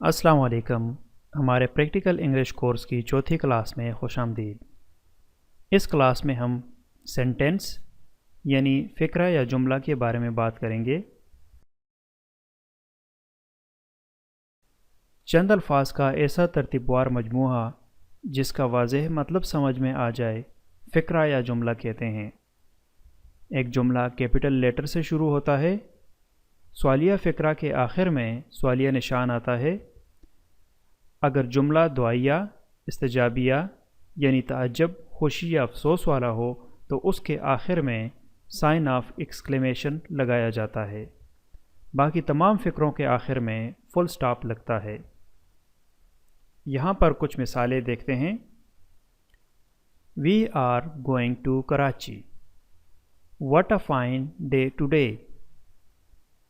अस्सलाम वालेकुम। हमारे प्रैक्टिकल इंग्लिश कोर्स की चौथी क्लास में खुश आमदीद। इस क्लास में हम सेंटेंस यानी फ़िक्रा या जुमला के बारे में बात करेंगे। चंद अल्फाज का ऐसा तरतीबवार मजमूआ जिसका वाज़ेह मतलब समझ में आ जाए, फ़िक्रा या जुमला कहते हैं। एक जुमला कैपिटल लेटर से शुरू होता है। सवालिया फ़िक्रा के आखिर में सवालिया निशान आता है। अगर जुमला दुआया, इस्तजाबिया यानी ताज्जुब, खुशी या अफसोस वाला हो तो उसके आखिर में साइन ऑफ एक्सक्लेमेशन लगाया जाता है। बाकी तमाम फ़िक्रों के आखिर में फुल स्टॉप लगता है। यहाँ पर कुछ मिसालें देखते हैं। We are going to Karachi. What a fine day today.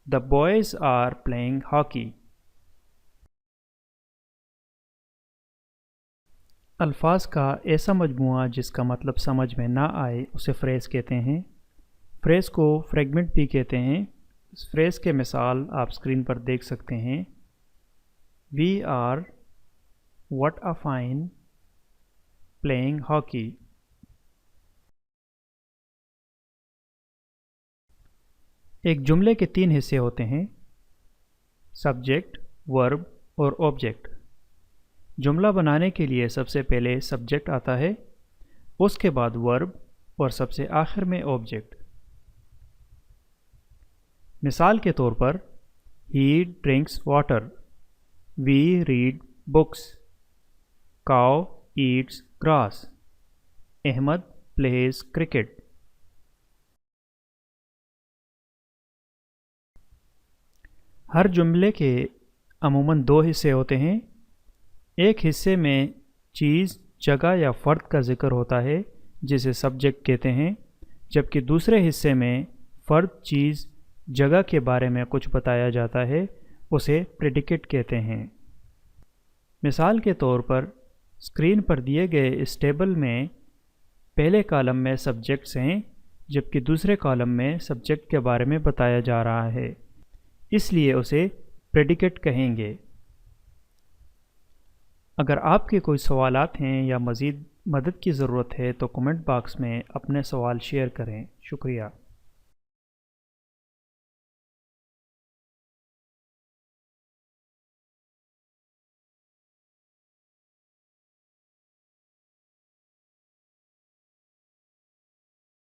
The boys are playing hockey. अल्फाज का ऐसा मजमूआ जिसका मतलब समझ में ना आए उसे फ्रेज़ कहते हैं। फ्रेज़ को फ्रेगमेंट भी कहते हैं। इस फ्रेज़ के मिसाल आप स्क्रीन पर देख सकते हैं। We are what a fine playing hockey. एक जुमले के तीन हिस्से होते हैं, सब्जेक्ट, वर्ब और ऑब्जेक्ट। जुमला बनाने के लिए सबसे पहले सब्जेक्ट आता है, उसके बाद वर्ब और सबसे आखिर में ऑब्जेक्ट। मिसाल के तौर पर, he drinks water, we read books, cow eats grass, Ahmad plays cricket. हर जुमले के अमूमन दो हिस्से होते हैं। एक हिस्से में चीज़, जगह या फ़र्द का ज़िक्र होता है जिसे सब्जेक्ट कहते हैं, जबकि दूसरे हिस्से में फ़र्द, चीज़, जगह के बारे में कुछ बताया जाता है, उसे प्रेडिकेट कहते हैं। मिसाल के तौर पर, स्क्रीन पर दिए गए इस टेबल में पहले कॉलम में सब्जेक्ट्स हैं जबकि दूसरे कॉलम में सब्जेक्ट के बारे में बताया जा रहा है, इसलिए उसे प्रेडिकेट कहेंगे। अगर आपके कोई सवालात हैं या मज़ीद मदद की ज़रूरत है तो कमेंट बॉक्स में अपने सवाल शेयर करें। शुक्रिया।